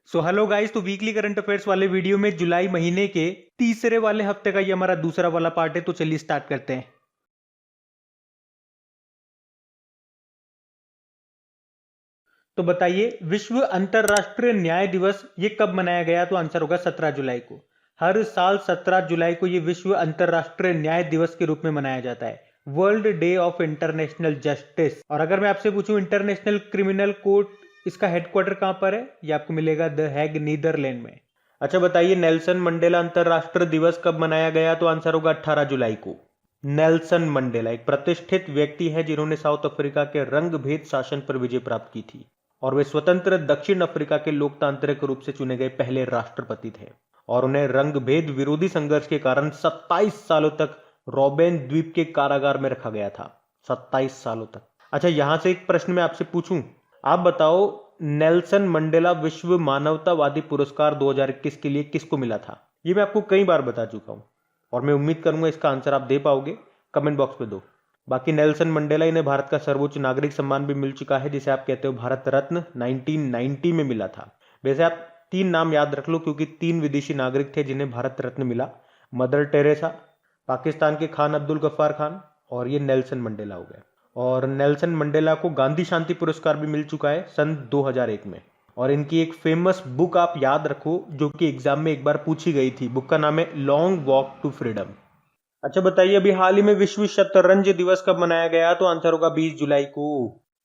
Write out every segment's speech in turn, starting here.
So hello guys, तो weekly current affairs वाले video में जुलाई महीने के तीसरे वाले हफ्ते का ये हमारा दूसरा वाला पार्ट है। तो चलिए स्टार्ट करते हैं। तो बताइए, विश्व अंतर्राष्ट्रीय न्याय दिवस ये कब मनाया गया? तो आंसर होगा 17 जुलाई को। हर साल 17 जुलाई को ये विश्व अंतर्राष्ट्रीय न्याय दिवस के रूप में मनाया जाता है, world day of international justice. और अगर मैं आपसे पूछूं इंटरनेशनल क्रिमिनल कोर्ट इसका हेडक्वार्टर कहां पर है, ये आपको मिलेगा द हैग, नीदरलैंड में। अच्छा बताइए, नेल्सन मंडेला अंतर्राष्ट्रीय दिवस कब मनाया गया? तो आंसर होगा 18 जुलाई को। नेल्सन मंडेला एक प्रतिष्ठित व्यक्ति है जिन्होंने साउथ अफ्रीका के रंगभेद शासन पर विजय प्राप्त की थी और वे स्वतंत्र दक्षिण अफ्रीका के लोकतांत्रिक रूप से चुने गए पहले राष्ट्रपति थे। और उन्हें रंगभेद विरोधी संघर्ष के कारण 27 सालों तक रॉबेन द्वीप के कारागार में रखा गया था। 27 सालों तक। अच्छा, यहां से एक प्रश्न मैं आपसे पूछूं, आप बताओ नेल्सन मंडेला विश्व मानवतावादी पुरस्कार 2021 के लिए किसको मिला था? ये मैं आपको कई बार बता चुका हूं और मैं उम्मीद करूंगा इसका आंसर आप दे पाओगे। कमेंट बॉक्स में दो। बाकी नेल्सन मंडेला इन्हें भारत का सर्वोच्च नागरिक सम्मान भी मिल चुका है, जिसे आप कहते हो भारत रत्न, 1990 में मिला था। वैसे आप 3 नाम याद रख लो क्योंकि 3 विदेशी नागरिक थे जिन्हें भारत रत्न मिला। मदर टेरेसा, पाकिस्तान के खान अब्दुल गफ्फार खान और ये नेल्सन मंडेला हो गए। और नेल्सन मंडेला को गांधी शांति पुरस्कार भी मिल चुका है सन 2001 में। और इनकी एक फेमस बुक आप याद रखो जो कि एग्जाम में एक बार पूछी गई थी। बुक का नाम है लॉन्ग वॉक टू फ्रीडम। अच्छा बताइए, अभी हाल ही में विश्व शतरंज दिवस कब मनाया गया? तो आंसर होगा 20 जुलाई को।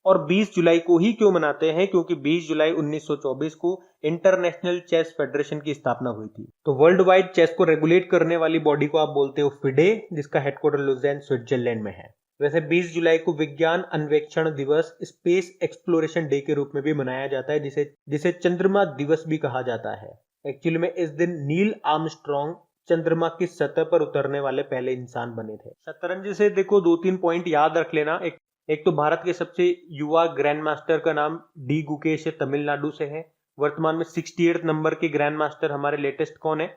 और 20 जुलाई को ही क्यों मनाते हैं? क्योंकि 20 जुलाई 1924 को इंटरनेशनल चेस फेडरेशन की स्थापना हुई थी। तो वर्ल्ड वाइड चेस को रेगुलेट करने वाली बॉडी को आप बोलते हो फिडे, जिसका हेडक्वार्टर लुज़ेन, स्विट्जरलैंड में है। वैसे 20 जुलाई को विज्ञान अन्वेक्षण दिवस, स्पेस एक्सप्लोरेशन डे के रूप में भी मनाया जाता है, जिसे चंद्रमा दिवस भी कहा जाता है। एक्चुअली में इस दिन नील आर्मस्ट्रॉन्ग चंद्रमा की सतह पर उतरने वाले पहले इंसान बने थे। शतरंज से देखो 2-3 पॉइंट याद रख लेना। एक तो भारत के सबसे युवा ग्रैंड मास्टर का नाम डी गुकेश तमिलनाडु से है। वर्तमान में 68 नंबर के ग्रैंड मास्टर हमारे लेटेस्ट कौन है?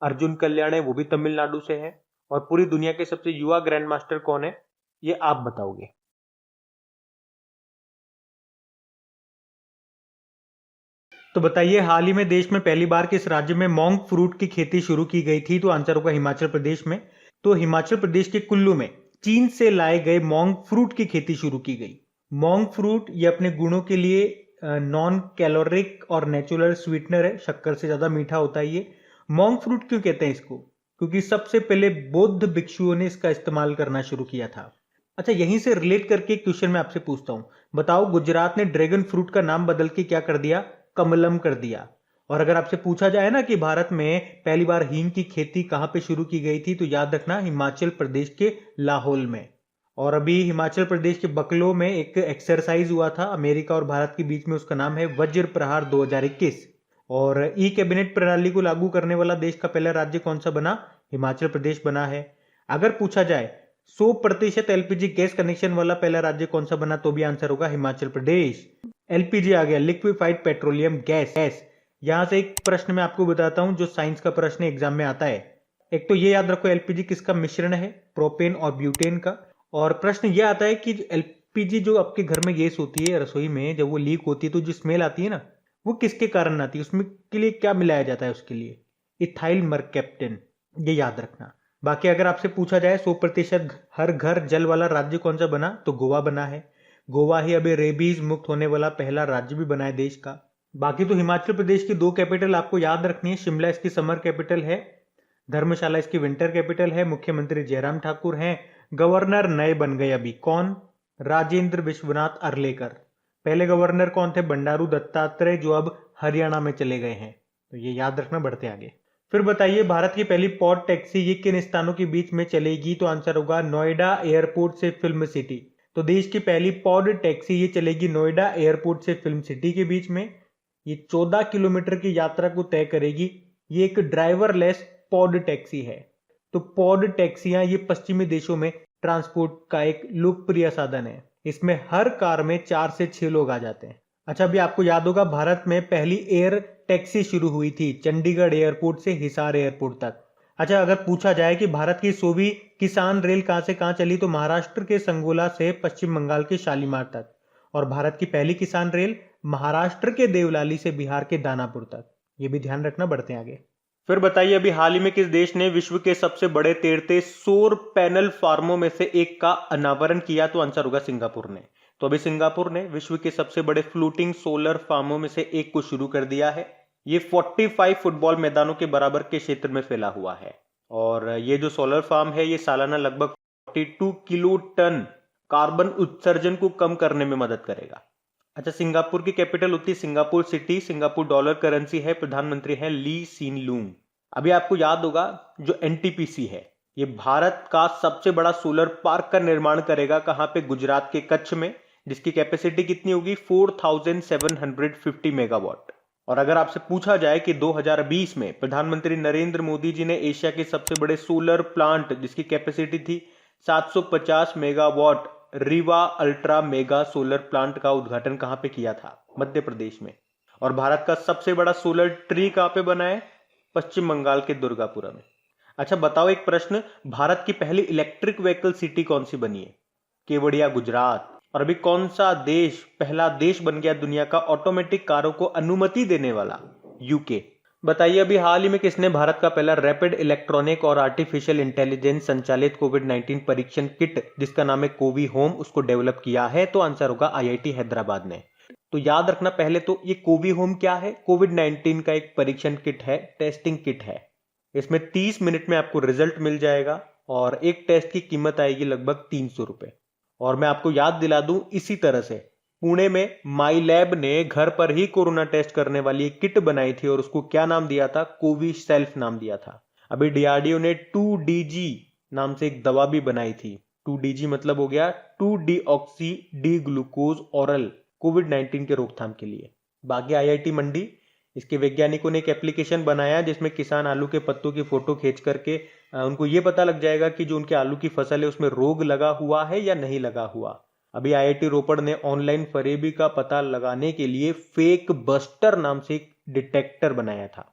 अर्जुन कल्याण है, वो भी तमिलनाडु से है। और पूरी दुनिया के सबसे युवा ग्रैंड मास्टर कौन है, ये आप बताओगे। तो बताइए, हाल ही में देश में पहली बार किस राज्य में मोंग फ्रूट की खेती शुरू की गई थी? तो आंसर होगा हिमाचल प्रदेश में। तो हिमाचल प्रदेश के कुल्लू में चीन से लाए गए मोंग फ्रूट की खेती शुरू की गई। मोंग फ्रूट ये अपने गुणों के लिए नॉन कैलोरिक और नेचुरल स्वीटनर है, शक्कर से ज्यादा मीठा होता है ये। मोंग फ्रूट क्यों कहते हैं इसको? क्योंकि सबसे पहले बौद्ध भिक्षुओं ने इसका इस्तेमाल करना शुरू किया था। अच्छा, यहीं से रिलेट करके एक क्वेश्चन मैं आपसे पूछता हूं, बताओ गुजरात ने ड्रैगन फ्रूट का नाम बदल के क्या कर दिया? कमलम कर दिया। और अगर आपसे पूछा जाए ना कि भारत में पहली बार हींग की खेती कहां पे शुरू की गई थी, तो याद रखना हिमाचल प्रदेश के लाहौल में। और अभी हिमाचल प्रदेश के बकलो में एक एक्सरसाइज हुआ था अमेरिका और भारत के बीच में, उसका नाम है वज्र प्रहार 2021। और ई कैबिनेट प्रणाली को लागू करने वाला देश का पहला राज्य कौन सा बना? हिमाचल प्रदेश बना है। अगर पूछा जाए 100% एलपीजी गैस कनेक्शन वाला पहला राज्य कौन सा बना, तो भी आंसर होगा हिमाचल प्रदेश। एलपीजी आ गया, लिक्विफाइड पेट्रोलियम गैस। यहां से एक प्रश्न मैं आपको बताता हूं जो साइंस का प्रश्न एग्जाम में आता है। एक तो ये याद रखो, एलपीजी किसका मिश्रण है? प्रोपेन और ब्यूटेन का। और प्रश्न ये आता है कि एलपीजी जो आपके घर में गैस होती है रसोई में, जब वो लीक होती है तो जो स्मेल आती है ना, वो किसके कारण आती है? उसमें के लिए क्या मिलाया जाता है उसके लिए? Ethyl mercaptan. ये याद रखना। बाकी अगर आपसे पूछा जाए 100% हर घर जल वाला राज्य कौन सा बना, तो गोवा बना है। गोवा ही अभी रेबीज मुक्त होने वाला पहला राज्य भी बना है देश का। बाकी तो हिमाचल प्रदेश की 2 कैपिटल आपको याद रखनी है। शिमला इसकी समर कैपिटल है, धर्मशाला इसकी विंटर कैपिटल है। मुख्यमंत्री जयराम ठाकुर हैं। गवर्नर नए बन गए अभी, कौन? राजेंद्र विश्वनाथ अर्लेकर। पहले गवर्नर कौन थे? बंडारू दत्तात्रेय, जो अब हरियाणा में चले गए हैं। तो ये याद रखना, बढ़ते आगे। फिर बताइए, भारत की पहली पॉड टैक्सी ये किन स्थानों के बीच में चलेगी? तो आंसर होगा नोएडा एयरपोर्ट से फिल्म सिटी। तो देश की पहली पॉड टैक्सी ये चलेगी नोएडा एयरपोर्ट से फिल्म सिटी के बीच में। ये 14 किलोमीटर की यात्रा को तय करेगी। ये एक ड्राइवरलेस पॉड टैक्सी है। तो पॉड टैक्सियां ये पश्चिमी देशों में ट्रांसपोर्ट का एक लोकप्रिय साधन है। इसमें हर कार में 4 से 6 लोग आ जाते हैं। अच्छा, अभी आपको याद होगा भारत में पहली एयर टैक्सी शुरू हुई थी चंडीगढ़ एयरपोर्ट से हिसार एयरपोर्ट तक। अच्छा, अगर पूछा जाए कि भारत की 100वीं किसान रेल कहां से कहां चली, तो महाराष्ट्र के संगोला से पश्चिम बंगाल के शालीमार तक। और भारत की पहली किसान रेल महाराष्ट्र के देवलाली से बिहार के दानापुर तक। ये भी ध्यान रखना, बढ़ते हैं आगे। फिर बताइए अभी हाल ही में किस देश ने विश्व के सबसे बड़े तैरते सौर पैनल फार्मों में से एक का अनावरण किया? तो आंसर होगा सिंगापुर ने। तो अभी सिंगापुर ने विश्व के सबसे बड़े फ्लोटिंग सोलर फार्मों में से एक को शुरू कर दिया है। ये 45 फुटबॉल मैदानों के बराबर के क्षेत्र में फैला हुआ है और ये जो सोलर फार्म है ये सालाना लगभग 42 किलो टन कार्बन उत्सर्जन को कम करने में मदद करेगा। अच्छा, सिंगापुर की कैपिटल होती है Singapore city, Singapore dollar currency है, प्रधानमंत्री है ली सीन लूंग। अभी आपको याद होगा जो एनटीपीसी है ये भारत का सबसे बड़ा सोलर पार्क का निर्माण करेगा। कहां पे? गुजरात के कच्छ में, जिसकी कैपेसिटी कितनी होगी? 4750 मेगावाट। और अगर आपसे पूछा जाए कि 2020 में प्रधानमंत्री नरेंद्र मोदी जी ने एशिया के सबसे बड़े सोलर प्लांट जिसकी कैपेसिटी थी 750 megawatt Rewa ultra mega solar plant का उद्घाटन कहां पे किया था? मध्य प्रदेश में। और भारत का सबसे बड़ा सोलर ट्री कहां पे बना है? पश्चिम बंगाल के दुर्गापुरा में। अच्छा बताओ एक प्रश्न, भारत की पहली इलेक्ट्रिक व्हीकल सिटी कौन सी बनी है? केवड़िया, गुजरात। और अभी कौन सा देश पहला देश बन गया दुनिया का ऑटोमेटिक कारों को अनुमति देने वाला? यूके। बताइए अभी हाल ही में किसने भारत का पहला रैपिड इलेक्ट्रॉनिक और आर्टिफिशियल इंटेलिजेंस संचालित कोविड-19 परीक्षण किट जिसका नाम है कोवी होम उसको डेवलप किया है? तो आंसर होगा आईआईटी हैदराबाद ने। तो याद रखना पहले तो ये कोवी होम क्या है? कोविड-19 का एक परीक्षण किट है, टेस्टिंग किट है। इसमें 30 मिनट में आपको रिजल्ट मिल जाएगा और एक टेस्ट की कीमत आएगी लगभग 300 रुपए। और मैं आपको याद दिला दूं, इसी तरह से पुणे में माई लैब ने घर पर ही कोरोना टेस्ट करने वाली एक किट बनाई थी और उसको क्या नाम दिया था? कोवी सेल्फ नाम दिया था। अभी डीआरडीओ ने 2DG नाम से एक दवा भी बनाई थी। 2DG मतलब हो गया 2 डीऑक्सी डी ग्लूकोज ऑरल, कोविड-19 के रोकथाम के लिए। बाकी आईआईटी मंडी, इसके वैज्ञानिकों ने एक एप्लीकेशन बनाया जिसमें किसान आलू के पत्तों की फोटो खींच करके उनको ये पता लग जाएगा कि जो उनके आलू की फसल है उसमें रोग लगा हुआ है या नहीं लगा हुआ। अभी आईआईटी रोपड़ ने ऑनलाइन फरेबी का पता लगाने के लिए फेक बस्टर नाम से एक डिटेक्टर बनाया था।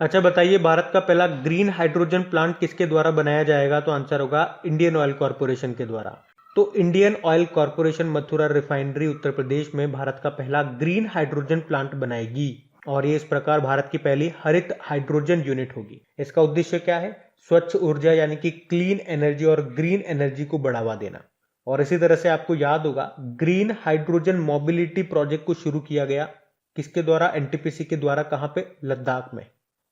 अच्छा बताइए भारत का पहला ग्रीन हाइड्रोजन प्लांट किसके द्वारा बनाया जाएगा? तो आंसर होगा इंडियन ऑयल कॉर्पोरेशन के द्वारा। तो Indian oil corporation Mathura refinery Uttar Pradesh में भारत का पहला ग्रीन हाइड्रोजन प्लांट बनाएगी और ये इस प्रकार भारत की पहली हरित हाइड्रोजन यूनिट होगी। इसका उद्देश्य क्या है? स्वच्छ ऊर्जा यानी कि क्लीन एनर्जी और ग्रीन एनर्जी को बढ़ावा देना। और इसी तरह से आपको याद होगा ग्रीन हाइड्रोजन मोबिलिटी प्रोजेक्ट को शुरू किया गया किसके द्वारा? एनटीपीसी के द्वारा। कहां पे? लद्दाख में।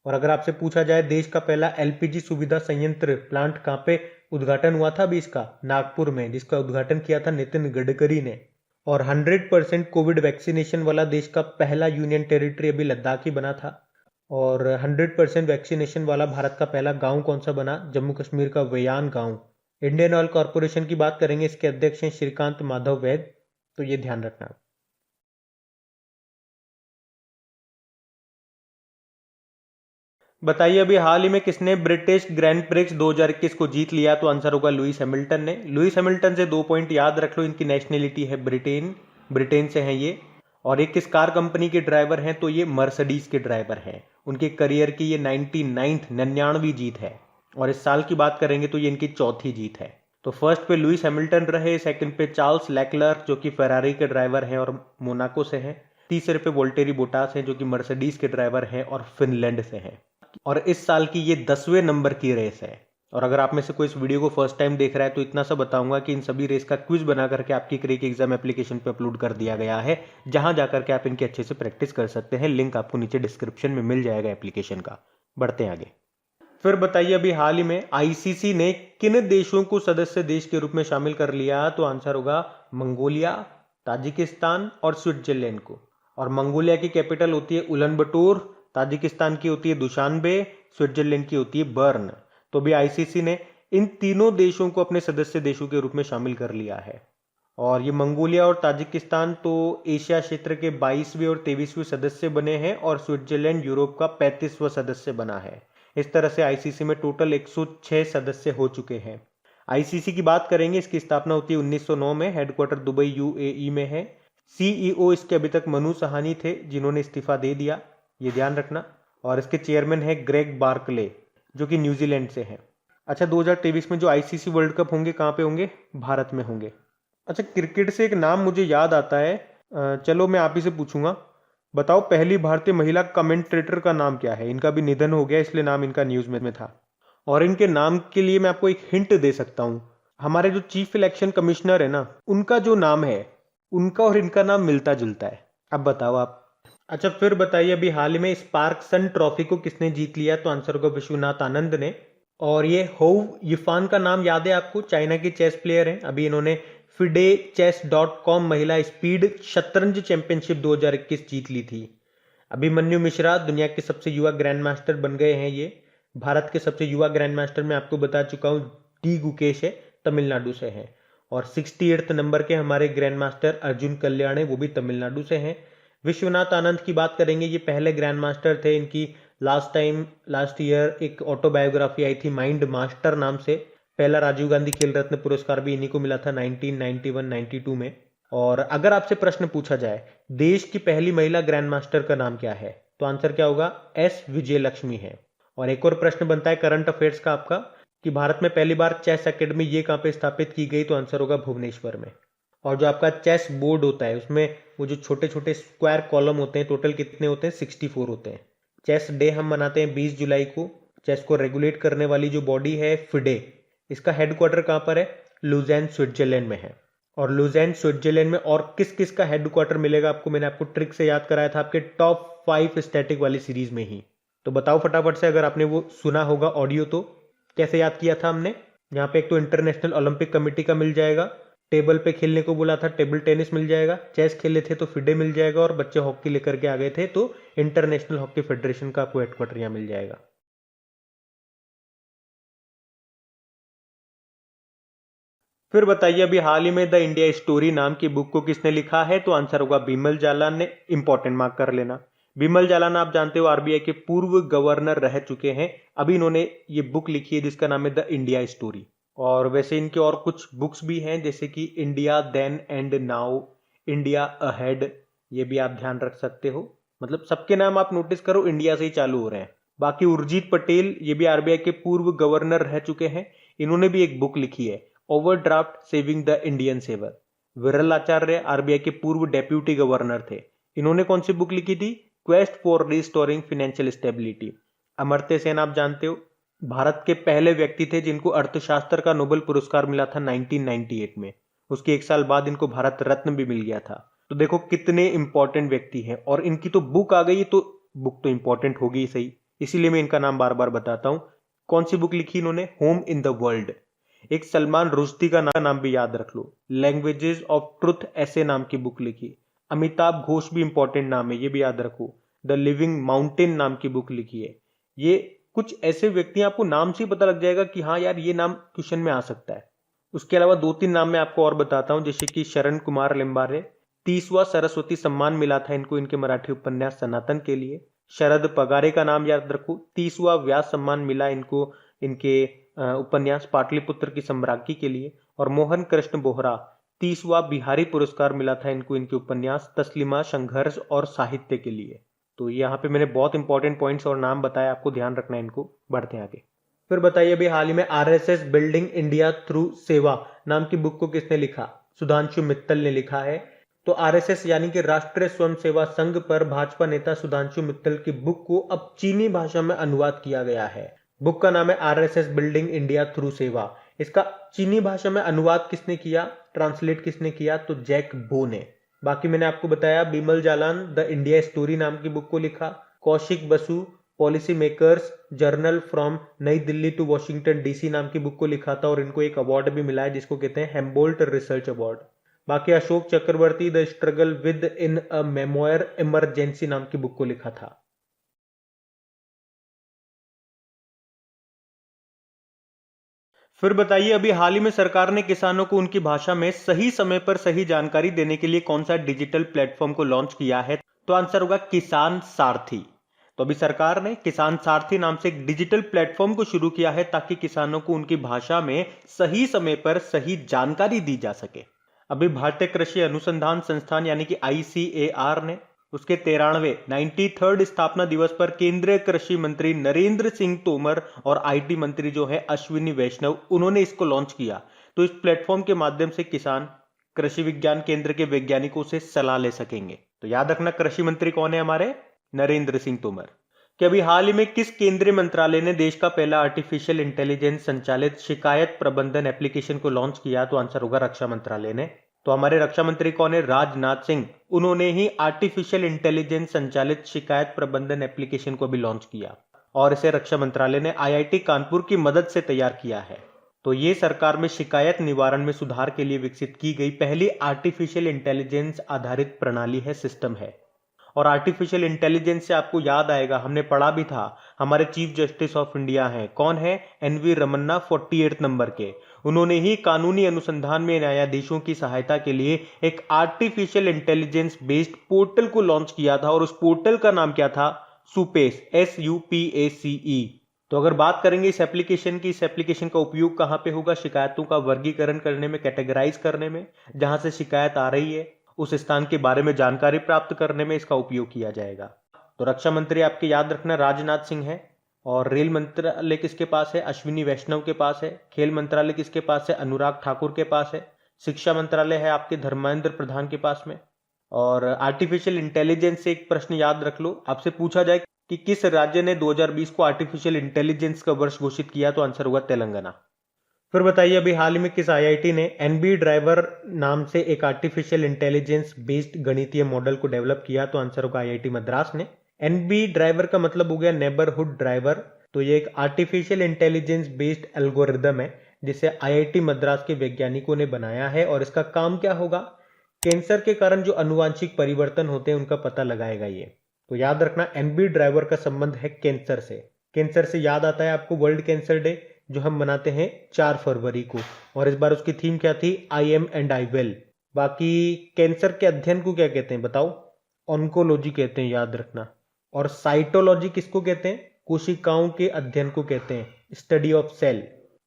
और अगर आपसे पूछा जाए देश का पहला एलपीजी सुविधा संयंत्र प्लांट कहां पे उद्घाटन हुआ था? अभी इसका नागपुर में, जिसका उद्घाटन किया था नितिन गडकरी ने। और 100% कोविड वैक्सीनेशन वाला देश का पहला यूनियन टेरिटरी अभी लद्दाख ही बना था। और 100% वैक्सीनेशन वाला भारत का पहला गांव कौन सा बना? जम्मू कश्मीर का वेयान गांव। इंडियन ऑयल कॉर्पोरेशन की बात करेंगे, इसके अध्यक्ष हैं श्रीकांत माधव वैद, तो ये ध्यान रखना। बताइए अभी हाल ही में किसने ब्रिटिश ग्रैंड प्रिक्स 2021 को जीत लिया? तो आंसर होगा लुइस हैमिल्टन ने। लुइस हैमिल्टन से 2 पॉइंट याद रख लो, इनकी नेशनलिटी है ब्रिटेन से हैं ये। और ये किस कार कंपनी के ड्राइवर हैं? तो ये मर्सिडीज के ड्राइवर हैं। उनके करियर की ये 99वीं जीत है और इस साल की बात करेंगे तो ये इनकी चौथी जीत है। तो फर्स्ट पे लुइस हैमिल्टन रहे, सेकंड पे चार्ल्स लेक्लर्क जो कि फेरारी के ड्राइवर हैं और मोनाको से हैं, तीसरे पे वोल्टेरी बोटास हैं जो कि मर्सिडीज के ड्राइवर हैं और फिनलैंड से हैं। और इस साल की ये 10वें नंबर की रेस है। और अगर आप में से कोई इस वीडियो को फर्स्ट टाइम देख रहा है तो इतना सा बताऊंगा कि इन सभी रेस का क्विज बना करके आपकी क्रेक एग्जाम एप्लीकेशन पे अपलोड कर दिया गया है, जहां जाकर के आप इनकी अच्छे से प्रैक्टिस कर सकते हैं। लिंक आपको नीचे डिस्क्रिप्शन में मिल जाएगा एप्लीकेशन का। बढ़ते हैं आगे। फिर बताइए अभी हाल ही में आईसीसी ने किन देशों को सदस्य देश के रूप में शामिल कर लिया? तो आंसर होगा मंगोलिया, ताजिकिस्तान और स्विट्जरलैंड को। और मंगोलिया की कैपिटल होती है उलन-बटोर, ताजिकिस्तान की होती है दुशानबे, स्विट्जरलैंड की होती है बर्न। तो भी आईसीसी ने इन तीनों देशों को अपने सदस्य देशों के रूप में शामिल कर लिया है। और ये मंगोलिया और ताजिकिस्तान तो एशिया क्षेत्र के 22वें और 23वें सदस्य बने हैं और स्विट्जरलैंड यूरोप का 35वां सदस्य बना है। इस तरह से आईसीसी में टोटल 106 सदस्य हो चुके हैं। आईसीसी की बात करेंगे, इसकी स्थापना होती है 1909 में, हेडक्वार्टर दुबई यूएई में है। सीईओ इसके अभी तक मनु सहानी थे जिन्होंने इस्तीफा दे दिया, ये ध्यान रखना। और इसके चेयरमैन है ग्रेग बार्कले जो कि न्यूजीलैंड से हैं। अच्छा 2023 में जो आईसीसी वर्ल्ड कप होंगे कहाँ पे होंगे? भारत में होंगे। अच्छा क्रिकेट से एक नाम मुझे याद आता है, चलो मैं आप ही से पूछूंगा। बताओ पहली भारतीय महिला कमेंटेटर का नाम क्या है। इनका भी निधन हो गया इसलिए नाम इनका न्यूज में था। और इनके नाम के लिए मैं आपको एक हिंट दे सकता हूं। हमारे जो चीफ इलेक्शन कमिश्नर है ना, उनका जो नाम है, उनका और इनका नाम मिलता जुलता है। अब बताओ आप। अच्छा फिर बताइए, अभी हाल ही में स्पार्क सन ट्रॉफी को किसने जीत लिया? तो आंसर होगा विश्वनाथ आनंद ने। और ये होउ यिफान का नाम याद है आपको? चाइना के चेस प्लेयर हैं। अभी इन्होंने फिडे chess.com महिला स्पीड शतरंज चैंपियनशिप 2021 जीत ली थी। अभिमन्यु मिश्रा दुनिया के सबसे युवा ग्रैंड मास्टर बन गए हैं। ये भारत के सबसे युवा ग्रैंड मास्टर मैं आपको बता चुका हूँ, डी गुकेश है, तमिलनाडु से हैं। और 68 नंबर के हमारे ग्रैंड मास्टर अर्जुन कल्याण है, वो भी तमिलनाडु से हैं। विश्वनाथ आनंद की बात करेंगे, ये पहले ग्रैंड मास्टर थे। इनकी लास्ट ईयर एक ऑटोबायोग्राफी आई थी माइंड मास्टर नाम से। पहला राजीव गांधी खेल रत्न पुरस्कार भी इन्हीं को मिला था 1991-92 में। और अगर आपसे प्रश्न पूछा जाए देश की पहली महिला ग्रैंड मास्टर का नाम क्या है, तो आंसर क्या होगा? एस विजय लक्ष्मी है। और एक और प्रश्न बनता है करंट अफेयर्स का आपका, कि भारत में पहली बार चेस एकेडमी ये कहां पे स्थापित की गई? तो आंसर होगा भुवनेश्वर में। और जो आपका चेस बोर्ड होता है उसमें वो जो छोटे छोटे स्क्वायर कॉलम होते हैं, टोटल कितने होते हैं? 64 होते हैं। चेस डे हम मनाते हैं 20 जुलाई को। चेस को रेगुलेट करने वाली जो बॉडी है फिडे, इसका हेडक्वार्टर कहां पर है? लुज़ेन स्विट्जरलैंड में है। और लुज़ेन स्विट्जरलैंड में और किस किस का हेडक्वार्टर मिलेगा आपको? मैंने आपको ट्रिक से याद कराया था आपके टॉप 5 स्टैटिक वाली सीरीज में ही। तो बताओ फटाफट से, अगर आपने वो सुना होगा ऑडियो तो कैसे याद किया था हमने? यहाँ पे एक तो इंटरनेशनल ओलंपिक कमेटी का मिल जाएगा, टेबल पे खेलने को बोला था टेबल टेनिस मिल जाएगा, चेस खेले थे तो फिडे मिल जाएगा, और बच्चे हॉकी लेकर के आ गए थे तो इंटरनेशनल हॉकी फेडरेशन का आपको हेडक्वार्टर यहाँ मिल जाएगा। फिर बताइए, अभी हाल ही में द इंडिया स्टोरी नाम की बुक को किसने लिखा है? तो आंसर होगा बिमल जालान ने। इंपॉर्टेंट मार्क कर लेना। बिमल जालान आप जानते हो आरबीआई के पूर्व गवर्नर रह चुके हैं। अभी इन्होंने ये बुक लिखी है जिसका नाम है द इंडिया स्टोरी। और वैसे इनके और कुछ बुक्स भी हैं जैसे कि India then and now, India ahead, ये भी आप ध्यान रख सकते हो। मतलब सबके नाम आप नोटिस करो इंडिया से ही चालू हो रहे हैं। बाकी उर्जित पटेल, ये भी आरबीआई के पूर्व गवर्नर रह चुके हैं, इन्होंने भी एक बुक लिखी है overdraft saving the Indian saver. Viral Acharya RBI के पूर्व डेप्यूटी गवर्नर थे, इन्होंने कौन सी बुक लिखी थी? Quest for restoring financial stability. Amartya Sen आप जानते हो, भारत के पहले व्यक्ति थे जिनको अर्थशास्त्र का नोबेल पुरस्कार मिला था 1998 में। उसके एक साल बाद इनको भारत रत्न भी मिल गया था। तो देखो कितने इंपॉर्टेंट व्यक्ति हैं, और इनकी तो बुक आ गई, तो बुक तो इंपॉर्टेंट होगी ही सही, इसीलिए मैं इनका नाम बार बार बताता हूं। कौन सी बुक लिखी इन्होंने? Home in the world. एक सलमान रुश्दी का नाम भी याद रख लो, लैंग्वेजेस ऑफ ट्रुथ ऐसे नाम की बुक लिखी। अमिताभ घोष भी इंपॉर्टेंट नाम है, ये भी याद रखो, द लिविंग माउंटेन नाम की बुक लिखी है। ये कुछ ऐसे व्यक्ति आपको नाम से ही पता लग जाएगा कि हाँ यार ये नाम क्वेश्चन में आ सकता है। उसके अलावा 2-3 नाम मैं आपको और बताता हूं, जैसे कि शरण कुमार लिम्बारे, 30वां सरस्वती सम्मान मिला था इनको इनके मराठी उपन्यास सनातन के लिए। शरद पगारे का नाम याद रखो, 30वां व्यास सम्मान मिला इनको इनके उपन्यास पाटलिपुत्र की सम्राज्ञी के लिए। और मोहन कृष्ण बोहरा, 30वां बिहारी पुरस्कार मिला था इनको इनके उपन्यास तस्लिमा संघर्ष और साहित्य के लिए। तो यहाँ पे मैंने बहुत इंपॉर्टेंट पॉइंट्स और नाम बताया, आपको ध्यान रखना है इनको। बढ़ते हैं आगे। फिर बताइए, अभी हाल ही में आरएसएस बिल्डिंग इंडिया थ्रू सेवा नाम की बुक को किसने लिखा? सुधांशु मित्तल ने लिखा है। तो आरएसएस यानी कि राष्ट्रीय स्वयं सेवा संघ पर भाजपा नेता सुधांशु मित्तल की बुक को अब चीनी भाषा में अनुवाद किया गया है। बुक का नाम है आरएसएस बिल्डिंग इंडिया थ्रू सेवा। इसका चीनी भाषा में अनुवाद किसने किया, ट्रांसलेट किसने किया? तो जैक बो ने। बाकी मैंने आपको बताया Bimal Jalan the India story नाम की बुक को लिखा। Kaushik Basu policy makers journal from नई दिल्ली टू वॉशिंगटन डीसी नाम की बुक को लिखा था, और इनको एक अवार्ड भी मिला है जिसको कहते हैं हेम्बोल्ट रिसर्च अवार्ड। बाकी Ashok Chakravarti the struggle within a memoir emergency नाम की बुक को लिखा था। फिर बताइए, अभी हाल ही में सरकार ने किसानों को उनकी भाषा में सही समय पर सही जानकारी देने के लिए कौन सा डिजिटल प्लेटफॉर्म को लॉन्च किया है? तो आंसर होगा किसान सारथी। तो अभी सरकार ने किसान सारथी नाम से एक डिजिटल प्लेटफॉर्म को शुरू किया है ताकि किसानों को उनकी भाषा में सही समय पर सही जानकारी दी जा सके। अभी भारतीय कृषि अनुसंधान संस्थान यानी कि आईसीएआर ने उसके 93rd स्थापना दिवस पर केंद्रीय कृषि मंत्री नरेंद्र सिंह तोमर और आईटी मंत्री जो है अश्विनी वैष्णव, उन्होंने इसको लॉन्च किया। तो इस प्लेटफॉर्म के माध्यम से किसान कृषि विज्ञान केंद्र के वैज्ञानिकों से सलाह ले सकेंगे। तो याद रखना कृषि मंत्री कौन है हमारे, नरेंद्र सिंह तोमर। कि अभी हाल ही में किस केंद्रीय मंत्रालय ने देश का पहला आर्टिफिशियल इंटेलिजेंस संचालित शिकायत प्रबंधन एप्लीकेशन को लॉन्च किया, तो आंसर होगा रक्षा मंत्रालय ने। तो हमारे रक्षा मंत्री कौन है, राजनाथ सिंह। उन्होंने ही आर्टिफिशियल इंटेलिजेंस संचालित शिकायत प्रबंधन एप्लीकेशन को भी लॉन्च किया और इसे रक्षा मंत्रालय ने आईआईटी कानपुर की मदद से तैयार किया है। तो ये सरकार में शिकायत निवारण में सुधार के लिए विकसित की गई पहली आर्टिफिशियल इंटेलिजेंस आधारित प्रणाली है, सिस्टम है। और आर्टिफिशियल इंटेलिजेंस से आपको याद आएगा, हमने पढ़ा भी था, हमारे चीफ जस्टिस ऑफ इंडिया हैं, कौन है, एनवी रमन्ना, 48 नंबर के। उन्होंने ही कानूनी अनुसंधान में न्यायाधीशों की सहायता के लिए एक आर्टिफिशियल इंटेलिजेंस बेस्ड पोर्टल को लॉन्च किया था और उस पोर्टल का नाम क्या था, सुपेस, SUPACE। तो अगर बात करेंगे इस एप्लीकेशन की, इस एप्लीकेशन का उपयोग कहां पे होगा, शिकायतों का वर्गीकरण करने में, कैटेगराइज करने में, जहां से शिकायत आ रही है उस स्थान के बारे में जानकारी प्राप्त करने में इसका उपयोग किया जाएगा। तो रक्षा मंत्री आपके याद रखना राजनाथ सिंह है। और रेल मंत्रालय किसके पास है, अश्विनी वैष्णव के पास है। खेल मंत्रालय किसके पास है, अनुराग ठाकुर के पास है। शिक्षा मंत्रालय है आपके धर्मेंद्र प्रधान के पास में। और आर्टिफिशियल इंटेलिजेंस से एक प्रश्न याद रख लो, आपसे पूछा जाए कि किस राज्य ने 2020 को आर्टिफिशियल इंटेलिजेंस का वर्ष घोषित किया, तो आंसर होगा तेलंगाना। फिर बताइए अभी हाल ही में किस आईआईटी ने एनबी ड्राइवर नाम से एक आर्टिफिशियल इंटेलिजेंस बेस्ड गणितीय मॉडल को डेवलप किया, तो आंसर होगा आईआईटी मद्रास ने। एनबी ड्राइवर का मतलब हो गया नेबरहुड ड्राइवर। तो ये एक आर्टिफिशियल इंटेलिजेंस बेस्ड एल्गोरिदम है जिसे आईआईटी मद्रास के वैज्ञानिकों ने बनाया है और इसका काम क्या होगा, कैंसर के कारण जो अनुवांशिक परिवर्तन होते हैं उनका पता लगाएगा ये। तो याद रखना एनबी ड्राइवर का संबंध है कैंसर से। कैंसर से याद आता है आपको वर्ल्ड कैंसर डे जो हम मनाते हैं 4 फरवरी को, और इस बार उसकी थीम क्या थी, I am and I will. बाकी कैंसर के अध्ययन को क्या कहते हैं बताओ, ऑन्कोलॉजी कहते हैं, याद रखना। और साइटोलॉजी किसको कहते हैं, कोशिकाओं के अध्ययन को कहते हैं, स्टडी ऑफ सेल।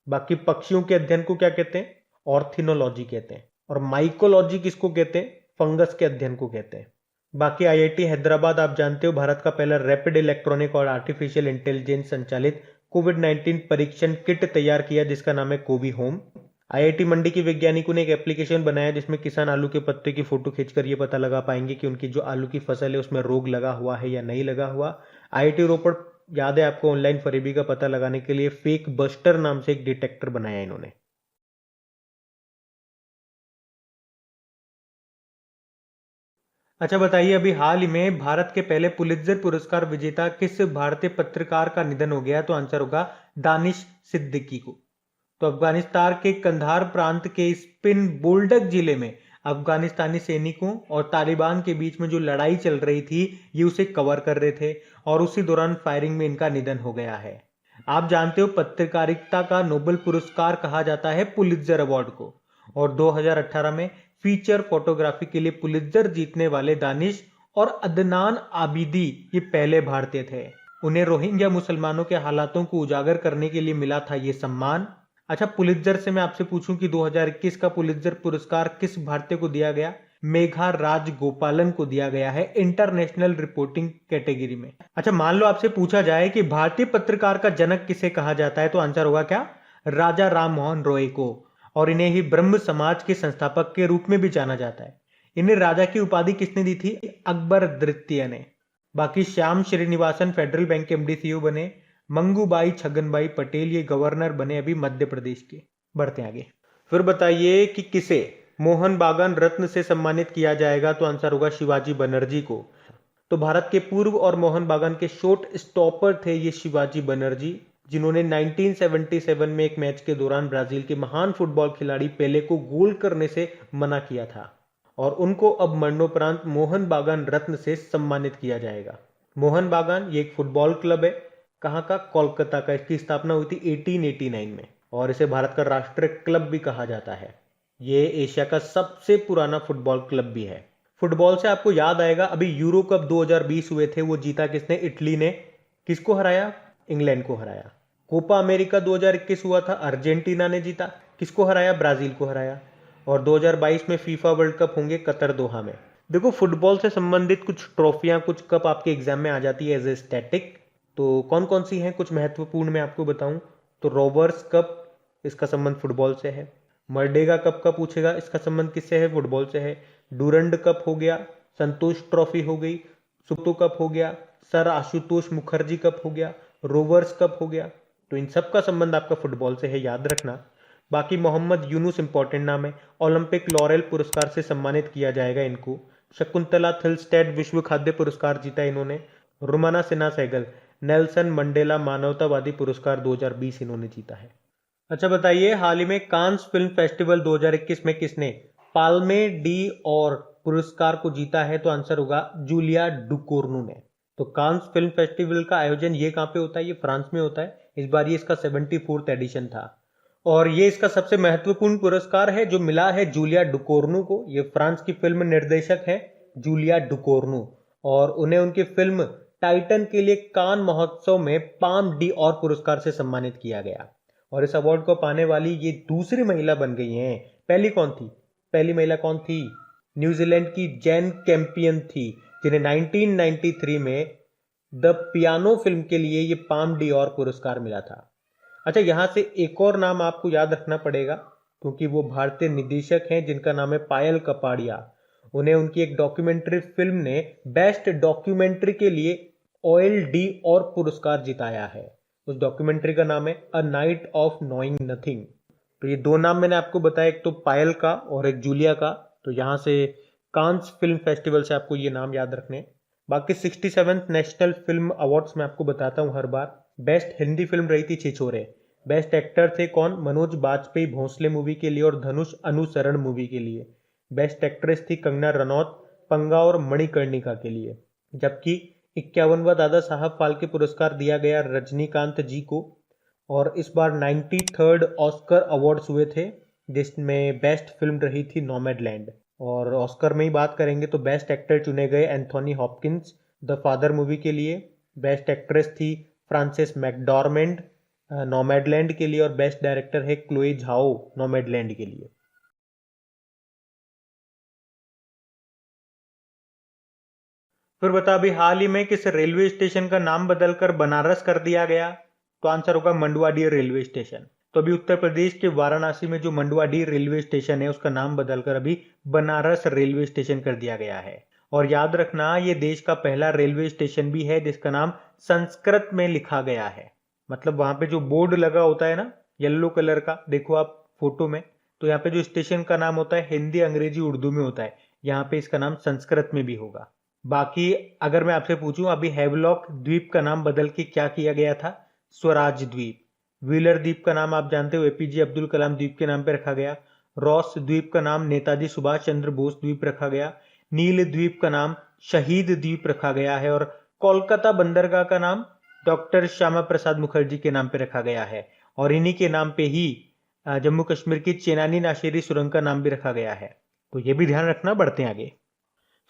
बाकी पक्षियों के अध्ययन को क्या कहते हैं, ऑर्थिनोलॉजी कहते हैं। और माइकोलॉजी किसको कहते हैं, फंगस के अध्ययन को कहते हैं। बाकी आईआईटी हैदराबाद आप जानते हो भारत का पहला रैपिड इलेक्ट्रॉनिक और आर्टिफिशियल इंटेलिजेंस संचालित कोविड-19 परीक्षण किट तैयार किया जिसका नाम है कोवी होम। आईआईटी मंडी के वैज्ञानिकों ने एक एप्लीकेशन बनाया जिसमें किसान आलू के पत्ते की फोटो खींचकर ये पता लगा पाएंगे कि उनकी जो आलू की फसल है उसमें रोग लगा हुआ है या नहीं लगा हुआ। आईआईटी रोपड़, याद है आपको, ऑनलाइन फरेबी का पता लगाने के लिए फेक बस्टर नाम से एक डिटेक्टर बनाया इन्होंने। अच्छा बताइए अभी हाल ही में भारत के पहले पुलित्जर पुरस्कार विजेता किस भारतीय पत्रकार का निधन हो गया, तो आंसर होगा दानिश सिद्दीकी को। तो अफगानिस्तान के कंधार प्रांत के स्पिन बोल्डक जिले में अफगानिस्तानी सैनिकों और तालिबान के बीच में जो लड़ाई चल रही थी ये उसे कवर कर रहे थे और उसी दौरान फायरिंग में इनका निधन हो गया है। आप जानते हो पत्रकारिता का नोबेल पुरस्कार कहा जाता है पुलित्जर अवार्ड को, और 2018 में फीचर फोटोग्राफी के लिए पुलित्जर जीतने वाले दानिश और अदनान आबिदी ये पहले भारतीय थे। उन्हें रोहिंग्या मुसलमानों के हालातों को उजागर करने के लिए मिला था ये सम्मान। अच्छा पुलित्जर से मैं आपसे पूछूं कि 2021 का पुलित्जर पुरस्कार किस भारतीय को दिया गया, मेघा राजगोपालन को दिया गया है इंटरनेशनल रिपोर्टिंग कैटेगरी में। अच्छा मान लो आपसे पूछा जाए कि भारतीय पत्रकार का जनक किसे कहा जाता है, तो आंसर होगा क्या, राजा राम मोहन रॉय को। और इन्हें ही ब्रह्म समाज के संस्थापक के रूप में भी जाना जाता है। इन्हें राजा की उपाधि किसने दी थी, अकबर द्वितीय ने। बाकी श्याम श्रीनिवासन फेडरल बैंक के एमडी सीईओ बने। मंगूबाई छगनबाई पटेल ये गवर्नर बने अभी मध्य प्रदेश के। बढ़ते आगे। फिर बताइए कि किसे मोहन बागान रत्न से सम्मानित किया जाएगा, तो आंसर होगा शिवाजी बनर्जी को। तो भारत के पूर्व और मोहन बागान के शॉट स्टॉपर थे ये शिवाजी बनर्जी, जिन्होंने 1977 में एक मैच के दौरान ब्राजील के महान फुटबॉल खिलाड़ी पेले को गोल करने से मना किया था और उनको अब मरणोपरांत मोहन बागान रत्न से सम्मानित किया जाएगा। मोहन बागान ये एक फुटबॉल क्लब है, कहाँ का, कोलकाता का। इसकी स्थापना हुई थी 1889 में और इसे भारत का राष्ट्रीय क्लब भी कहा जाता है। ये एशिया का सबसे पुराना फुटबॉल क्लब भी है। फुटबॉल से आपको याद आएगा अभी यूरो कप 2020 हुए थे, वो जीता किसने, इटली ने। किसको हराया, इंग्लैंड को हराया। कोपा अमेरिका 2021 हुआ था, अर्जेंटीना ने जीता। किसको हराया, ब्राजील को हराया। और 2022 में फीफा वर्ल्ड कप होंगे कतर दोहा में। देखो फुटबॉल से संबंधित कुछ ट्रॉफियां, कुछ कप आपके एग्जाम में आ जाती है एज ए स्टैटिक। तो कौन कौन सी हैं, कुछ महत्वपूर्ण मैं आपको बताऊं तो रोवर्स कप, इसका संबंध फुटबॉल से है। मर्डेगा कप का पूछेगा, इसका संबंध किससे है, फुटबॉल से है। डूरंड कप हो गया, संतोष ट्रॉफी हो गई, सुब्रतो कप हो गया, सर आशुतोष मुखर्जी कप हो गया, रोवर्स कप हो गया। तो इन सब का संबंध आपका फुटबॉल से है, याद रखना। बाकी मोहम्मद यूनुस इंपॉर्टेंट नाम है, ओलंपिक लॉरेल पुरस्कार से सम्मानित किया जाएगा इनको। शकुंतला थिलस्टेड विश्व खाद्य पुरस्कार जीता इन्होंने। रुमाना सिन्हा सहगल नेल्सन मंडेला मानवतावादी पुरस्कार 2020 इन्होंने जीता है। अच्छा बताइए, हाल ही में कांस फिल्म फेस्टिवल 2021 में किसने पाल्मे डी और पुरस्कार को जीता है? तो आंसर होगा जूलिया डुकोर्नू ने। तो कांस फिल्म फेस्टिवल का आयोजन ये कहाँ पे होता है? ये फ्रांस में होता है। इस बार ये इसका 74th एडिशन था और ये इसका सबसे महत्वपूर्ण पुरस्कार है जो मिला है जूलिया डुकोर्नू को। ये फ्रांस की फिल्म निर्देशक है जूलिया डुकोर्नू और उन्हें उनकी फिल्म टाइटन के लिए कान महोत्सव में पाम डी और पुरस्कार से सम्मानित किया गया और इस अवार्ड को पाने वाली ये दूसरी महिला बन गई हैं। पहली कौन थी? पहली महिला कौन थी? न्यूजीलैंड की जैन कैंपियन थी जिन्हें 1993 में द पियानो फिल्म के लिए ये पाम डी और पुरस्कार मिला था। अच्छा, यहां से एक और नाम आपको याद रखना पड़ेगा क्योंकि वो भारतीय निदेशक हैं जिनका नाम है पायल कपाड़िया। उन्हें उनकी एक डॉक्यूमेंट्री फिल्म ने बेस्ट डॉक्यूमेंट्री के लिए ऑयल डी और पुरस्कार जिताया है। उस डॉक्यूमेंट्री का नाम है a night of knowing nothing. तो ये दो नाम मैंने आपको बताया, एक तो पायल का और एक जूलिया का। तो यहाँ से कांस फिल्म फेस्टिवल से आपको ये नाम याद रखने। बाकी 67th नेशनल फिल्म अवार्ड्स में आपको बताता हूँ हर बार। बेस्ट हिंदी फिल्म रही थी छिछोरे। बेस्ट एक्टर थे कौन? मनोज बाजपेयी भोंसले मूवी के लिए और धनुष अनुसरण मूवी के लिए। बेस्ट एक्ट्रेस थी कंगना रनौत पंगा और मणिकर्णिका के लिए। जबकि 51वां दादा साहब फाल्के पुरस्कार दिया गया रजनीकांत जी को और इस बार 93rd ऑस्कर अवार्ड्स हुए थे जिसमें बेस्ट फिल्म रही थी नोमैडलैंड। और ऑस्कर में ही बात करेंगे तो बेस्ट एक्टर चुने गए Anthony Hopkins the father movie के लिए। बेस्ट एक्ट्रेस थी फ्रांसिस मैकडॉर्मेंड नोमैडलैंड के लिए और बेस्ट डायरेक्टर है क्लोई झाओ नोमैडलैंड के लिए। फिर बता, अभी हाल ही में किस रेलवे स्टेशन का नाम बदलकर बनारस कर दिया गया? तो आंसर होगा मंडुआडीह रेलवे स्टेशन। तो अभी उत्तर प्रदेश के वाराणसी में जो मंडुआडीह रेलवे स्टेशन है उसका नाम बदलकर अभी बनारस रेलवे स्टेशन कर दिया गया है। और याद रखना, ये देश का पहला रेलवे स्टेशन भी है जिसका नाम संस्कृत में लिखा गया है। मतलब वहां पे जो बोर्ड लगा होता है ना येलो कलर का, देखो आप फोटो में, तो यहाँ पे जो स्टेशन का नाम होता है हिंदी अंग्रेजी उर्दू में होता है, यहाँ पे इसका नाम संस्कृत में भी होगा। बाकी अगर मैं आपसे पूछूं, अभी हैवलॉक द्वीप का नाम बदल के क्या किया गया था? स्वराज द्वीप। व्हीलर द्वीप का नाम आप जानते हो एपीजे अब्दुल कलाम द्वीप के नाम पे रखा गया। रॉस द्वीप का नाम नेताजी सुभाष चंद्र बोस द्वीप रखा गया। नील द्वीप का नाम शहीद द्वीप रखा गया है और कोलकाता बंदरगाह का नाम डॉक्टर श्यामा प्रसाद मुखर्जी के नाम पे रखा गया है। और इन्हीं के नाम पे ही जम्मू कश्मीर की चेनानी नाशेरी सुरंग का नाम भी रखा गया है। तो ये भी ध्यान रखना। बढ़ते हैं आगे।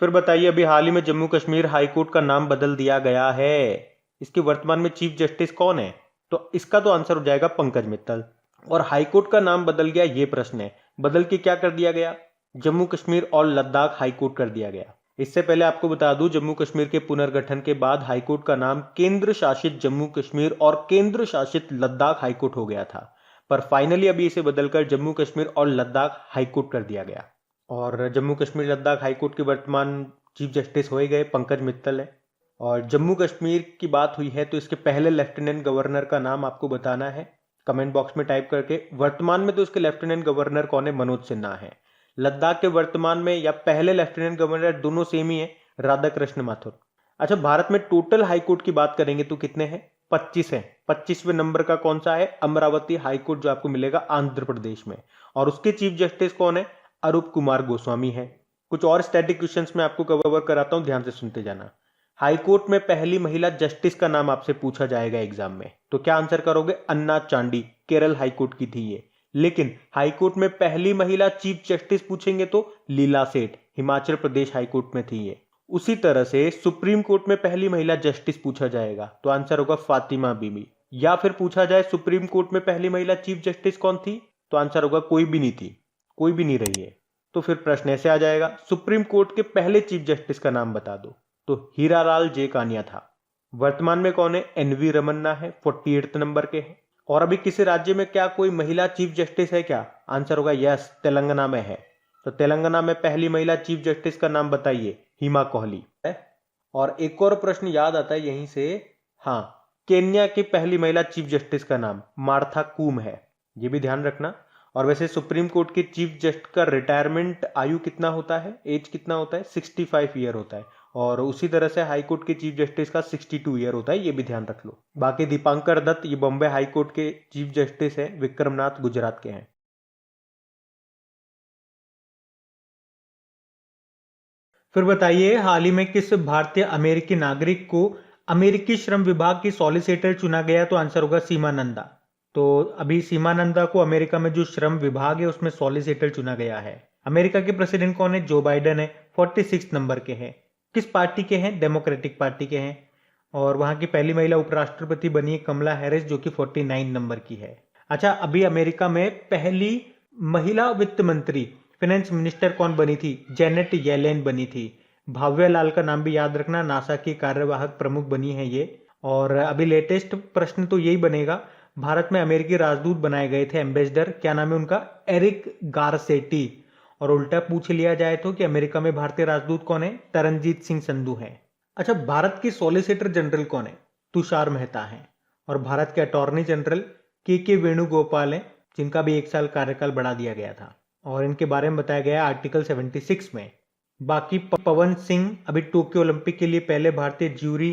फिर बताइए, अभी हाल ही में जम्मू कश्मीर हाईकोर्ट का नाम बदल दिया गया है। इसके वर्तमान में चीफ जस्टिस कौन है? तो इसका तो आंसर हो जाएगा पंकज मित्तल। और हाईकोर्ट का नाम बदल गया, ये प्रश्न है। बदल के क्या कर दिया गया? जम्मू कश्मीर और लद्दाख हाईकोर्ट कर दिया गया। इससे पहले आपको बता दूं, जम्मू कश्मीर के पुनर्गठन के बाद हाईकोर्ट का नाम केंद्र शासित जम्मू कश्मीर और केंद्र शासित लद्दाख हाईकोर्ट हो गया था, पर फाइनली अभी इसे बदलकर जम्मू कश्मीर और लद्दाख हाईकोर्ट कर दिया गया। और जम्मू कश्मीर लद्दाख हाईकोर्ट के वर्तमान चीफ जस्टिस हो गए पंकज मित्तल है। और जम्मू कश्मीर की बात हुई है तो इसके पहले लेफ्टिनेंट गवर्नर का नाम आपको बताना है कमेंट बॉक्स में टाइप करके। वर्तमान में तो इसके लेफ्टिनेंट गवर्नर कौन है? मनोज सिन्हा है। लद्दाख के वर्तमान में या पहले लेफ्टिनेंट गवर्नर दोनों सेम ही है, राधा कृष्ण माथुर। अच्छा, भारत में टोटल हाईकोर्ट की बात करेंगे तो कितने हैं? 25 है। 25वें नंबर का कौन सा है? अमरावती हाईकोर्ट, जो आपको मिलेगा आंध्र प्रदेश में। और उसके चीफ जस्टिस कौन है? अरूप कुमार गोस्वामी है। कुछ और स्टैटिक क्वेश्चंस में आपको कवर कराता हूं, ध्यान से सुनते जाना। हाईकोर्ट में पहली महिला जस्टिस का नाम आपसे पूछा जाएगा एग्जाम में, तो क्या आंसर करोगे? अन्ना चांडी, केरल हाईकोर्ट की थी ये। लेकिन हाईकोर्ट में पहली महिला चीफ जस्टिस पूछेंगे तो लीला सेठ, हिमाचल प्रदेश हाईकोर्ट में थी ये। उसी तरह से सुप्रीम कोर्ट में पहली महिला जस्टिस पूछा जाएगा तो आंसर होगा फातिमा बीबी। या फिर पूछा जाए सुप्रीम कोर्ट में पहली महिला चीफ जस्टिस कौन थी, तो आंसर होगा कोई भी नहीं थी, कोई भी नहीं रही है। तो फिर प्रश्न ऐसे आ जाएगा, सुप्रीम कोर्ट के पहले चीफ जस्टिस का नाम बता दो, तो हीरालाल जे कानिया था। वर्तमान में कौन है? एनवी रमन्ना है, 48 नंबर के हैं। और अभी किसी राज्य में क्या कोई महिला चीफ जस्टिस है क्या? आंसर होगा यस, तेलंगाना में है। तो तेलंगाना में पहली महिला चीफ जस्टिस का नाम बताइए। हिमा कोहली है। और एक और प्रश्न याद आता है यहीं से, हाँ, केन्या की पहली महिला चीफ जस्टिस का नाम मार्था कूम है, ये भी ध्यान रखना। और वैसे सुप्रीम कोर्ट के चीफ जस्टिस का रिटायरमेंट आयु कितना होता है, एज कितना होता है, 65 ईयर होता है। और उसी तरह से हाई कोर्ट के चीफ जस्टिस का 62 ईयर होता है, ये भी ध्यान रख लो। बाकी दीपांकर दत्त ये बॉम्बे हाई कोर्ट के चीफ जस्टिस है, विक्रमनाथ गुजरात के हैं। फिर बताइए, हाल ही में किस भारतीय अमेरिकी नागरिक को अमेरिकी श्रम विभाग की सॉलिसिटर चुना गया? तो आंसर होगा सीमा नंदा। तो अभी सीमा नंदा को अमेरिका में जो श्रम विभाग है उसमें सॉलिसिटर चुना गया है। अमेरिका के प्रेसिडेंट कौन है? जो बाइडेन है, 46 नंबर के हैं। किस पार्टी के हैं? डेमोक्रेटिक पार्टी के हैं। और वहां की पहली महिला उपराष्ट्रपति बनी है कमला हैरिस, जो कि 49 नंबर की है। अच्छा, अभी अमेरिका में पहली महिला वित्त मंत्री, फाइनेंस मिनिस्टर कौन बनी थी? जेनेट येलेन बनी थी। भाव्य लाल का नाम भी याद रखना, नासा की कार्यवाहक प्रमुख बनी है ये। और अभी लेटेस्ट प्रश्न तो यही बनेगा, भारत में अमेरिकी राजदूत बनाए गए थे, एम्बेसडर, क्या नाम है उनका? Eric Garcetti. और उल्टा पूछ लिया जाए तो कि अमेरिका में भारतीय राजदूत कौन है? तरनजीत सिंह संधू है। अच्छा, भारत की सॉलिसिटर जनरल कौन है? तुषार मेहता है। और भारत के अटॉर्नी जनरल के वेणुगोपाल हैं, जिनका भी 1 साल कार्यकाल बढ़ा दिया गया था। और इनके बारे में बताया गया आर्टिकल 76 में। बाकी पवन सिंह अभी टोक्यो ओलंपिक के लिए पहले भारतीय ज्यूरी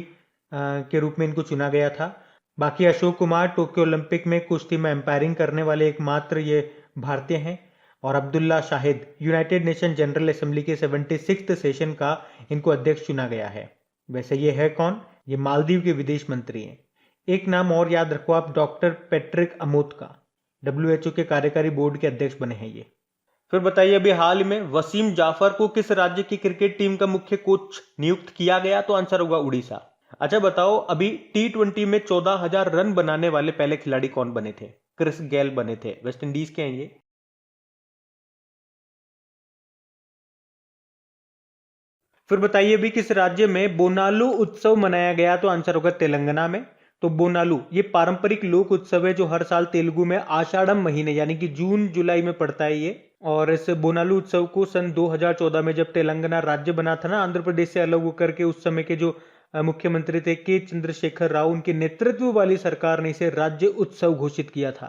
के रूप में इनको चुना गया था। बाकी अशोक कुमार टोक्यो ओलंपिक में कुश्ती में एम्पायरिंग करने वाले एकमात्र ये भारतीय हैं। और Abdulla Shahid United nation general assembly के 76th सेशन का इनको अध्यक्ष चुना गया है। वैसे ये है कौन? ये मालदीव के विदेश मंत्री हैं। एक नाम और याद रखो आप, डॉक्टर पैट्रिक अमोत का, WHO के कार्यकारी बोर्ड के अध्यक्ष बने हैं ये। फिर बताइए, अभी हाल में वसीम जाफर को किस राज्य की क्रिकेट टीम का मुख्य कोच नियुक्त किया गया? तो आंसर होगा उड़ीसा। अच्छा बताओ, अभी T20 में 14,000 रन बनाने वाले पहले खिलाड़ी कौन बने थे? क्रिस गेल बने थे, वेस्ट इंडीज के हैं ये। फिर बताइए, अभी किस राज्य में बोनालू उत्सव मनाया गया? तो आंसर होगा तेलंगाना में। तो बोनालू ये पारंपरिक लोक उत्सव है जो हर साल तेलुगु में आषाढ़म महीने यानी कि जून जुलाई में पड़ता है ये। और इस बोनालू उत्सव को सन 2014 में जब तेलंगाना राज्य बना था ना, आंध्र प्रदेश से अलग होकर के, उस समय के जो मुख्यमंत्री थे के चंद्रशेखर राव, उनके नेतृत्व वाली सरकार ने इसे राज्य उत्सव घोषित किया था।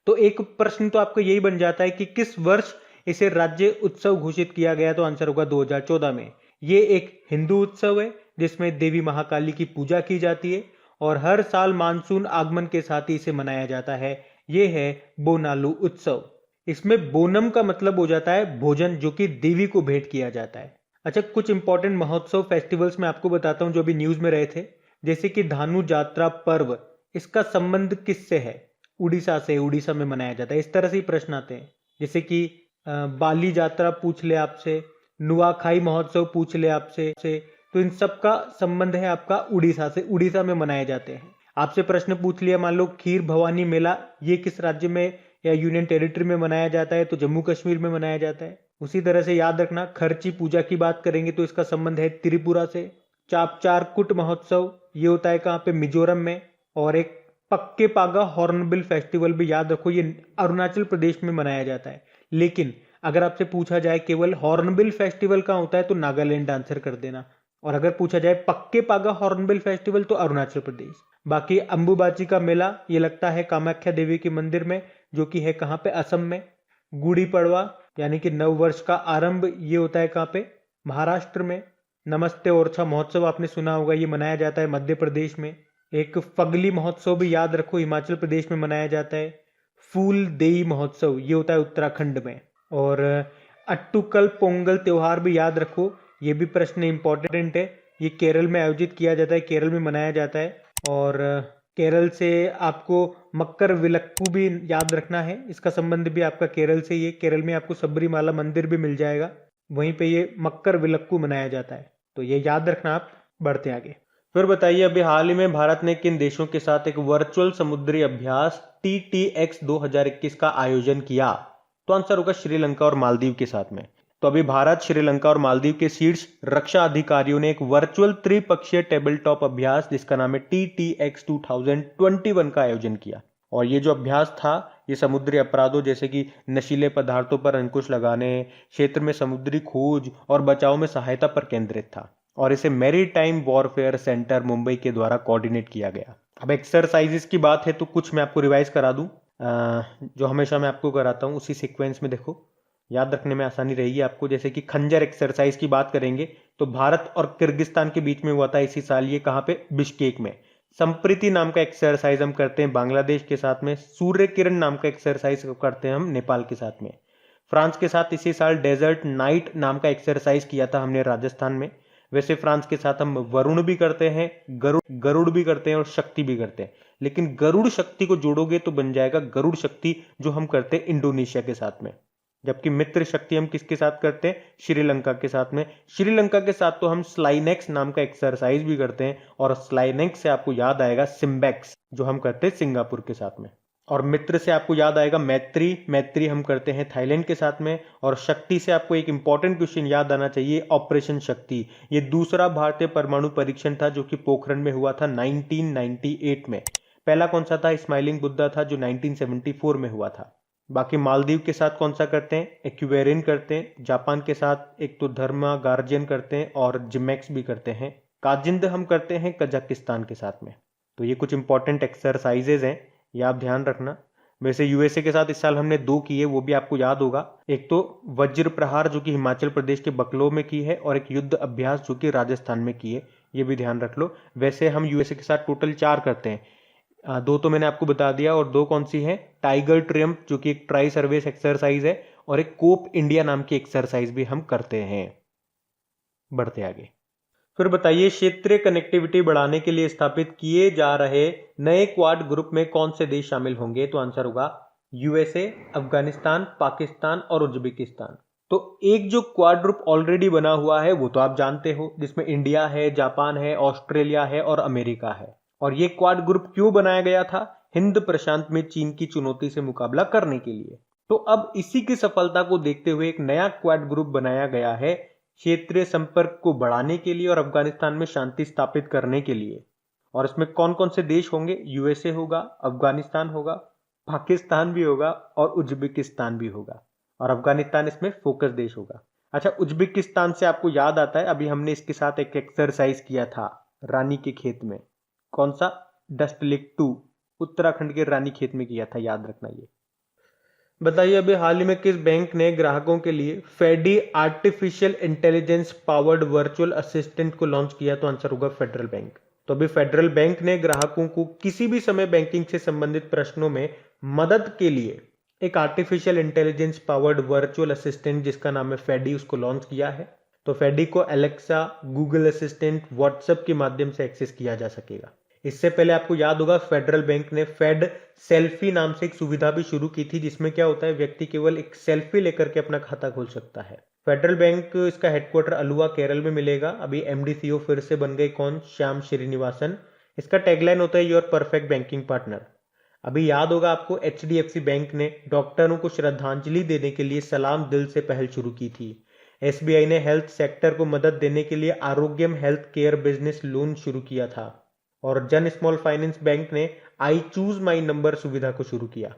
तो एक प्रश्न तो आपको यही बन जाता है कि किस वर्ष इसे राज्य उत्सव घोषित किया गया? तो आंसर होगा 2014 में। ये एक हिंदू उत्सव है जिसमें देवी महाकाली की पूजा की जाती है और हर साल मानसून आगमन के साथ ही इसे मनाया जाता है। ये है बोनालू उत्सव। इसमें बोनम का मतलब हो जाता है भोजन, जो कि देवी को भेंट किया जाता है। अच्छा, कुछ इंपॉर्टेंट महोत्सव फेस्टिवल्स मैं आपको बताता हूं जो अभी न्यूज में रहे थे, जैसे कि धानु जात्रा पर्व, इसका संबंध किससे है? उड़ीसा से, उड़ीसा में मनाया जाता है। इस तरह से ही प्रश्न आते हैं, जैसे कि बाली यात्रा पूछ ले आपसे, नुआखाई महोत्सव पूछ ले आपसे, तो इन सब का संबंध है आपका उड़ीसा से, उड़ीसा में मनाए जाते हैं। आपसे प्रश्न पूछ लिया, मान लो खीर भवानी मेला, ये किस राज्य में या यूनियन टेरिटरी में मनाया जाता है? तो जम्मू कश्मीर में मनाया जाता है। उसी तरह से याद रखना, खर्ची पूजा की बात करेंगे तो इसका संबंध है त्रिपुरा से। चापचारकुट महोत्सव ये होता है कहाँ पे? मिजोरम में। और एक पक्के पागा हॉर्नबिल फेस्टिवल भी याद रखो, ये अरुणाचल प्रदेश में मनाया जाता है। लेकिन अगर आपसे पूछा जाए केवल हॉर्नबिल फेस्टिवल कहाँ होता है, तो नागालैंड आंसर कर देना। और अगर पूछा जाए पक्के पागा हॉर्नबिल फेस्टिवल, तो अरुणाचल प्रदेश। बाकी अंबुबाची का मेला ये लगता है कामाख्या देवी के मंदिर में, जो कि है कहाँ पे? असम में। गुड़ी पड़वा यानी कि नव वर्ष का आरंभ, ये होता है कहाँ पे? महाराष्ट्र में। नमस्ते ओरछा महोत्सव आपने सुना होगा, ये मनाया जाता है मध्य प्रदेश में। एक फगली महोत्सव भी याद रखो, हिमाचल प्रदेश में मनाया जाता है। फूल देई महोत्सव ये होता है उत्तराखंड में। और अट्टुकल पोंगल त्योहार भी याद रखो, ये भी प्रश्न इंपॉर्टेंट है, ये केरल में आयोजित किया जाता है, केरल में मनाया जाता है। और केरल से आपको मकर विलक्कू भी याद रखना है, इसका संबंध भी आपका केरल से ही है। केरल में आपको सबरीमाला मंदिर भी मिल जाएगा, वहीं पे ये मकर विलक्कू मनाया जाता है, तो ये याद रखना आप। बढ़ते आगे। फिर बताइए, अभी हाल ही में भारत ने किन देशों के साथ एक वर्चुअल समुद्री अभ्यास TTX 2021 का आयोजन किया? तो आंसर होगा श्रीलंका और मालदीव के साथ में। तो अभी भारत, श्रीलंका और मालदीव के शीर्ष रक्षा अधिकारियों ने एक वर्चुअल त्रिपक्षीय टेबल टॉप अभ्यास जिसका नाम है TTX 2021 का आयोजन किया। और ये जो अभ्यास था ये समुद्री अपराधों जैसे कि नशीले पदार्थों पर अंकुश लगाने, क्षेत्र में समुद्री खोज और बचाव में सहायता पर केंद्रित था और इसे मैरीटाइम वॉरफेयर सेंटर मुंबई के द्वारा कोऑर्डिनेट किया गया। अब एक्सरसाइजेस की बात है तो कुछ मैं आपको रिवाइज करा दूं, जो हमेशा मैं आपको कराता हूं उसी सीक्वेंस में, देखो याद रखने में आसानी रहेगी आपको। जैसे कि खंजर एक्सरसाइज की बात करेंगे तो भारत और किर्गिस्तान के बीच में हुआ था इसी साल, ये कहाँ पे, बिश्केक में। संप्रीति नाम का एक्सरसाइज हम करते हैं बांग्लादेश के साथ में। सूर्य किरण नाम का एक्सरसाइज करते हैं हम नेपाल के साथ में। फ्रांस के साथ इसी साल डेजर्ट नाइट नाम का एक्सरसाइज किया था हमने राजस्थान में। वैसे फ्रांस के साथ हम वरुण भी करते हैं, गरुड़ भी करते हैं और शक्ति भी करते हैं, लेकिन गरुड़ शक्ति को जोड़ोगे तो बन जाएगा गरुड़ शक्ति, जो हम करते हैं इंडोनेशिया के साथ में। जबकि मित्र शक्ति हम किसके साथ करते हैं, श्रीलंका के साथ में। श्रीलंका के साथ तो हम स्लाइनेक्स नाम का एक्सरसाइज भी करते हैं, और स्लाइनेक्स से आपको याद आएगा सिम्बैक्स, जो हम करते हैं सिंगापुर के साथ में। और मित्र से आपको याद आएगा मैत्री हम करते हैं थाईलैंड के साथ में। और शक्ति से आपको एक इंपॉर्टेंट क्वेश्चन याद आना चाहिए, ऑपरेशन शक्ति। ये दूसरा भारतीय परमाणु परीक्षण था जो कि पोखरण में हुआ था 1998 में। पहला कौन सा था, स्माइलिंग बुद्धा था, जो 1974 में हुआ था। बाकी मालदीव के साथ कौन सा करते हैं, एक्वेरियन करते हैं। जापान के साथ एक तो धर्मा गार्जियन करते हैं और जिमेक्स भी करते हैं। काजिंद हम करते हैं कजाकिस्तान के साथ में। तो ये कुछ इंपॉर्टेंट एक्सरसाइजेज हैं, ये आप ध्यान रखना। वैसे यूएसए के साथ इस साल हमने 2 किए, वो भी आपको याद होगा। एक तो वज्र प्रहार जो कि हिमाचल प्रदेश के बकलो में की है, और एक युद्ध अभ्यास जो कि राजस्थान में की है, ये भी ध्यान रख लो। वैसे हम यूएसए के साथ टोटल 4 करते हैं। 2 तो मैंने आपको बता दिया, और 2 कौन सी है, टाइगर ट्रियम्फ जो कि एक ट्राई सर्विस एक्सरसाइज है, और एक कोप इंडिया नाम की एक्सरसाइज भी हम करते हैं। बढ़ते आगे। फिर बताइए, क्षेत्रीय कनेक्टिविटी बढ़ाने के लिए स्थापित किए जा रहे नए क्वाड ग्रुप में कौन से देश शामिल होंगे? तो आंसर होगा यूएसए, अफगानिस्तान, पाकिस्तान और उज्बेकिस्तान। तो एक जो क्वाड ग्रुप ऑलरेडी बना हुआ है वो तो आप जानते हो, जिसमें इंडिया है, जापान है, ऑस्ट्रेलिया है और अमेरिका है। और ये क्वाड ग्रुप क्यों बनाया गया था? हिंद प्रशांत में चीन की चुनौती से मुकाबला करने के लिए। तो अब इसी की सफलता को देखते हुए एक नया क्वाड ग्रुप बनाया गया है, क्षेत्रीय संपर्क को बढ़ाने के लिए और अफगानिस्तान में शांति स्थापित करने के लिए। और इसमें कौन कौन से देश होंगे? यूएसए होगा, अफगानिस्तान होगा, पाकिस्तान भी होगा और उज्बेकिस्तान भी होगा। और अफगानिस्तान इसमें फोकस देश होगा। अच्छा, उज्बेकिस्तान से आपको याद आता है, अभी हमने इसके साथ एक एक्सरसाइज किया था रानी के खेत में। कौन सा? डस्ट लेक 2, उत्तराखंड के रानी खेत में किया था, याद रखना ये। बताइए, अभी हाल ही में किस बैंक ने ग्राहकों के लिए फेडी artificial intelligence powered virtual assistant को लॉन्च किया? तो आंसर होगा फेडरल बैंक। तो अभी फेडरल बैंक ने ग्राहकों को किसी भी समय बैंकिंग से संबंधित प्रश्नों में मदद के लिए एक artificial intelligence powered virtual assistant जिसका नाम है फेडी, उसको लॉन्च किया है। तो फेडी को एलेक्सा, गूगल असिस्टेंट, व्हाट्सएप के माध्यम से एक्सेस किया जा सकेगा। इससे पहले आपको याद होगा फेडरल बैंक ने फेड सेल्फी नाम से एक सुविधा भी शुरू की थी, जिसमें क्या होता है, व्यक्ति केवल एक सेल्फी लेकर के अपना खाता खोल सकता है। फेडरल बैंक, इसका हेडक्वार्टर अल्वा केरल में मिलेगा। अभी एमडी सीईओ फिर से बन गए, कौन? श्याम श्रीनिवासन। इसका टैगलाइन होता है योर परफेक्ट बैंकिंग पार्टनर। अभी याद होगा आपको, एचडीएफसी बैंक ने डॉक्टरों को श्रद्धांजलि देने के लिए सलाम दिल से पहल शुरू की थी। एसबीआई ने हेल्थ सेक्टर को मदद देने के लिए आरोग्यम हेल्थ केयर बिजनेस लोन शुरू किया था। और जन स्मॉल फाइनेंस बैंक ने आई चूज माई नंबर सुविधा को शुरू किया।